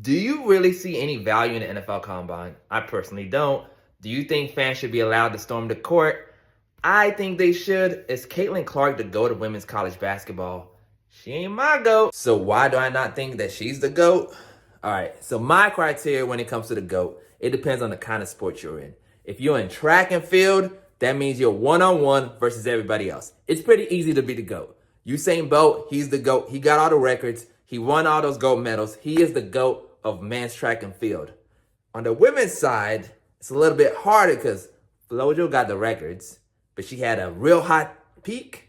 Do you really see any value in the NFL Combine? I personally don't. Do you think fans should be allowed to storm the court? I think they should. Is Caitlyn Clark the GOAT of women's college basketball? She ain't my GOAT. So why do I not think that she's the GOAT? All right, so my criteria when it comes to the GOAT, it depends on the kind of sport you're in. If you're in track and field, that means you're one-on-one versus everybody else. It's pretty easy to be the GOAT. Usain Bolt, he's the GOAT. He got all the records. He won all those gold medals. He is the GOAT of men's track and field. On the women's side, it's a little bit harder because Flojo got the records, but she had a real hot peak.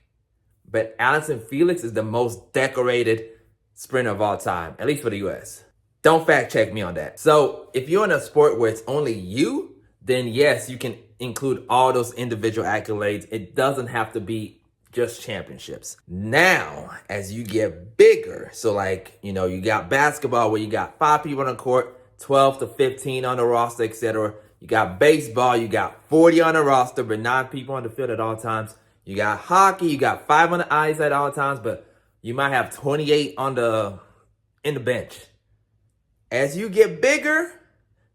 But Allison Felix is the most decorated sprinter of all time, at least for the U.S. Don't fact check me on that. So if you're in a sport where it's only you, then yes, you can include all those individual accolades. It doesn't have to be just championships. Now, as you get bigger, so like, you got basketball where you got 5 people on the court, 12 to 15 on the roster, etc. You got baseball, you got 40 on the roster, but 9 people on the field at all times. You got hockey, you got 5 on the ice at all times, but you might have 28 in the bench. As you get bigger,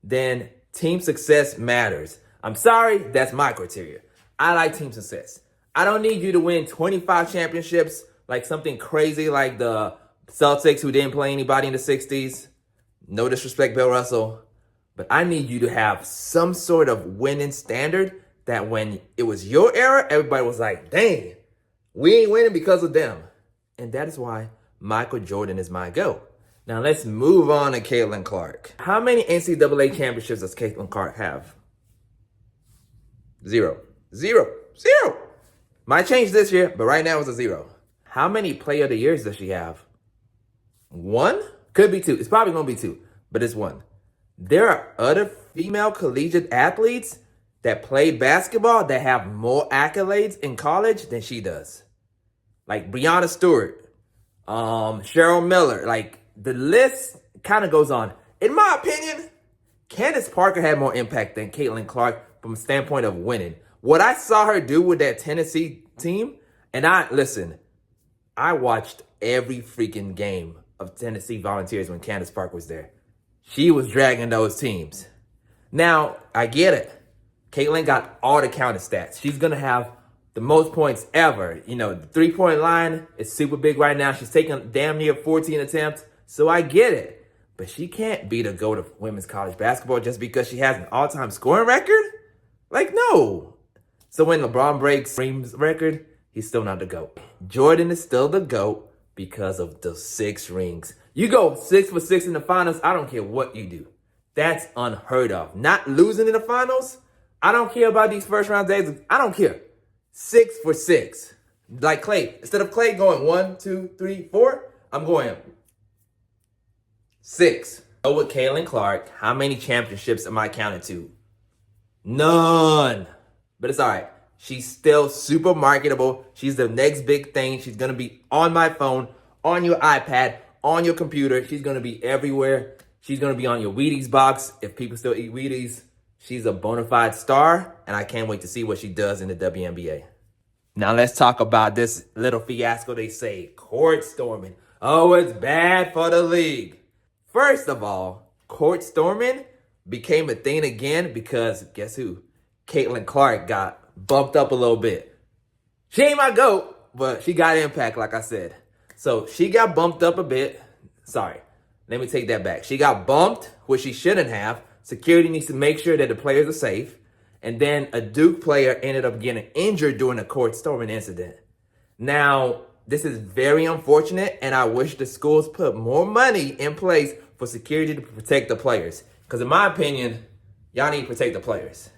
then team success matters. I'm sorry, that's my criteria. I like team success. I don't need you to win 25 championships like something crazy like the Celtics who didn't play anybody in the 60s. No disrespect, Bill Russell. But I need you to have some sort of winning standard that when it was your era, everybody was like, dang, we ain't winning because of them. And that is why Michael Jordan is my GOAT. Now let's move on to Caitlyn Clark. How many NCAA championships does Caitlyn Clark have? Zero. Might change this year, but right now it's a 0. How many Player of the Years does she have? 1? Could be 2. It's probably going to be 2, but it's 1. There are other female collegiate athletes that play basketball that have more accolades in college than she does. Like Breonna Stewart, Cheryl Miller. Like the list kind of goes on. In my opinion, Candace Parker had more impact than Caitlyn Clark from a standpoint of winning. What I saw her do with that Tennessee team, and I watched every freaking game of Tennessee Volunteers when Candace Parker was there. She was dragging those teams. Now, I get it. Caitlyn got all the counter stats. She's going to have the most points ever. The 3-point line is super big right now. She's taking damn near 14 attempts. So I get it. But she can't be the GOAT of women's college basketball just because she has an all-time scoring record? Like, no. So when LeBron breaks Reem's record, he's still not the GOAT. Jordan is still the GOAT because of the 6 rings. You go 6 for 6 in the finals, I don't care what you do. That's unheard of. Not losing in the finals, I don't care about these first round days. I don't care. 6 for 6. Like Clay. Instead of Clay going 1, 2, 3, 4, I'm going 6. So with Caitlyn Clark, how many championships am I counting to? None. But it's all right. She's still super marketable. She's the next big thing. She's going to be on my phone, on your iPad, on your computer. She's going to be everywhere. She's going to be on your Wheaties box if people still eat Wheaties. She's a bona fide star, and I can't wait to see what she does in the WNBA. Now let's talk about this little fiasco they say, court storming. Oh, it's bad for the league. First of all, court storming became a thing again because guess who? Caitlyn Clark got bumped up a little bit. She ain't my GOAT, but she got impact, like I said. So she got bumped up a bit. Sorry, let me take that back. She got bumped, which she shouldn't have. Security needs to make sure that the players are safe. And then a Duke player ended up getting injured during a court storming incident. Now, this is very unfortunate, and I wish the schools put more money in place for security to protect the players. Because in my opinion, y'all need to protect the players.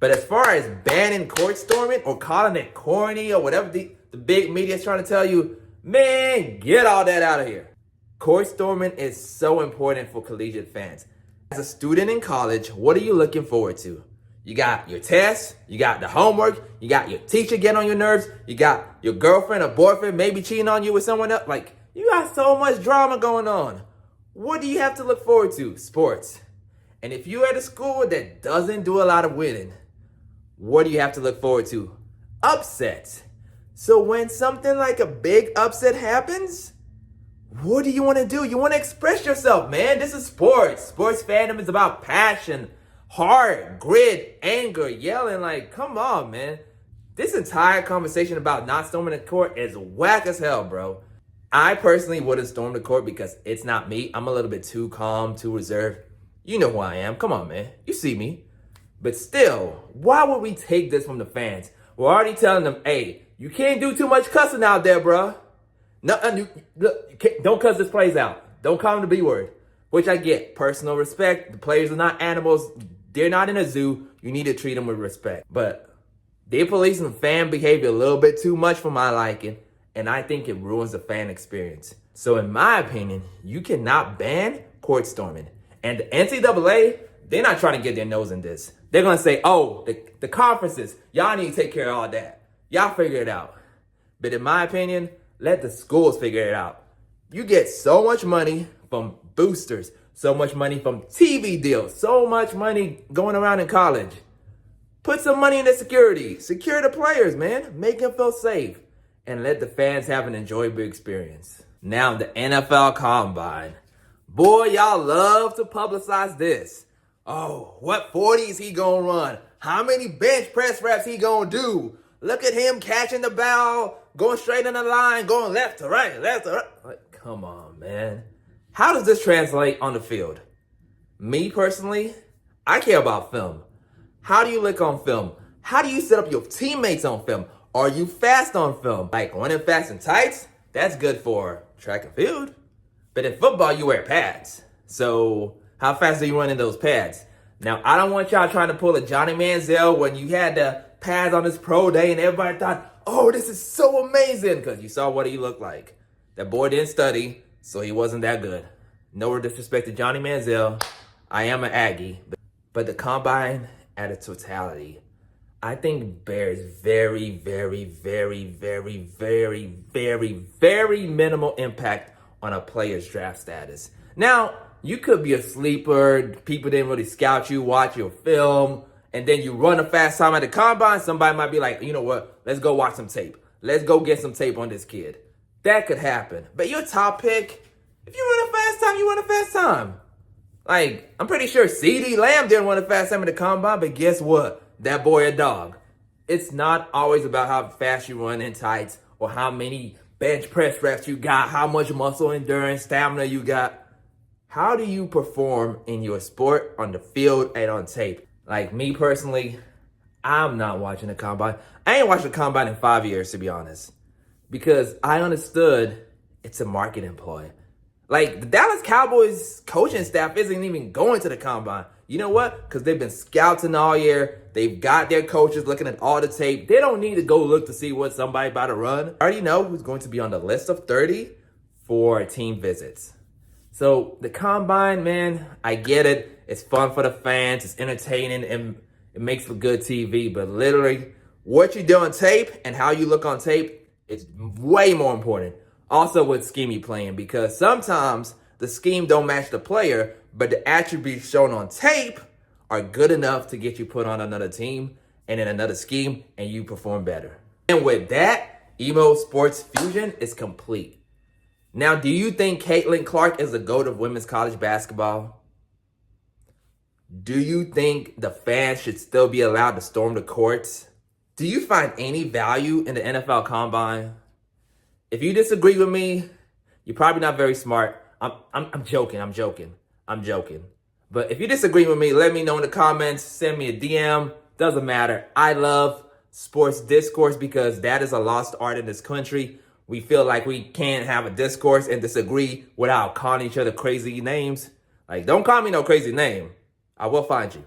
But as far as banning court storming or calling it corny or whatever the big media is trying to tell you, man, get all that out of here. Court storming is so important for collegiate fans. As a student in college, what are you looking forward to? You got your tests, you got the homework, you got your teacher getting on your nerves, you got your girlfriend or boyfriend maybe cheating on you with someone else. Like, you got so much drama going on. What do you have to look forward to? Sports. And if you're at a school that doesn't do a lot of winning, what do you have to look forward to? Upsets. So when something like a big upset happens, What do you want to do? You want to express yourself, man. This is sports. Sports fandom is about passion, heart, grit, anger, yelling. Like, come on, man. This entire conversation about not storming the court is whack as hell, bro. I personally wouldn't storm the court because it's not me. I'm a little bit too calm, too reserved. You know who I am. Come on, man. You see me. But still, why would we take this from the fans? We're already telling them, hey, you can't do too much cussing out there, bro. No, don't cuss this plays out. Don't call them the B word, which I get. Personal respect. The players are not animals. They're not in a zoo. You need to treat them with respect. But they're policing fan behavior a little bit too much for my liking, and I think it ruins the fan experience. So in my opinion, you cannot ban court storming. And the NCAA, they're not trying to get their nose in this. They're going to say, oh, the conferences, y'all need to take care of all that. Y'all figure it out. But in my opinion, let the schools figure it out. You get so much money from boosters, so much money from TV deals, so much money going around in college. Put some money into security. Secure the players, man. Make them feel safe. And let the fans have an enjoyable experience. Now, the NFL Combine. Boy, y'all love to publicize this. Oh, what 40s he gonna run? How many bench press reps he gonna do? Look at him catching the ball, going straight in the line, going left to right, left to right. Like, come on, man. How does this translate on the field? Me personally, I care about film. How do you look on film? How do you set up your teammates on film? Are you fast on film? Like running fast in tights? That's good for track and field. But in football, you wear pads. So how fast do you run in those pads? Now, I don't want y'all trying to pull a Johnny Manziel when you had the pads on his pro day and everybody thought, oh, this is so amazing, because you saw what he looked like. That boy didn't study, so he wasn't that good. No disrespect to Johnny Manziel. I am an Aggie. But the combine at a totality, I think bears very, very, very, very, very, very, very minimal impact on a player's draft status. Now, you could be a sleeper. People didn't really scout you, watch your film, and then you run a fast time at the combine. Somebody might be like, you know what? Let's go watch some tape. Let's go get some tape on this kid. That could happen. But your top pick, if you run a fast time, you run a fast time. Like, I'm pretty sure CeeDee Lamb didn't run a fast time at the combine, but guess what? That boy a dog. It's not always about how fast you run in tights or how many bench press reps you got, how much muscle endurance, stamina you got. How do you perform in your sport on the field and on tape? Like me personally, I'm not watching the combine. I ain't watched the combine in 5 years, to be honest, because I understood it's a marketing ploy. Like the Dallas Cowboys coaching staff isn't even going to the combine. You know what? Because they've been scouting all year. They've got their coaches looking at all the tape. They don't need to go look to see what somebody about to run. I already know who's going to be on the list of 30 for team visits. So the combine, man, I get it. It's fun for the fans. It's entertaining and it makes for good TV. But literally, what you do on tape and how you look on tape is way more important. Also, what scheme you playing, because sometimes the scheme don't match the player, but the attributes shown on tape are good enough to get you put on another team and in another scheme, and you perform better. And with that, Emo Sports Fusion is complete. Now, do you think Caitlyn Clark is the GOAT of women's college basketball? Do you think the fans should still be allowed to storm the courts? Do you find any value in the NFL Combine? If you disagree with me, you're probably not very smart. I'm joking. But if you disagree with me, let me know in the comments. Send me a DM. Doesn't matter. I love sports discourse because that is a lost art in this country. We feel like we can't have a discourse and disagree without calling each other crazy names. Like, don't call me no crazy name. I will find you.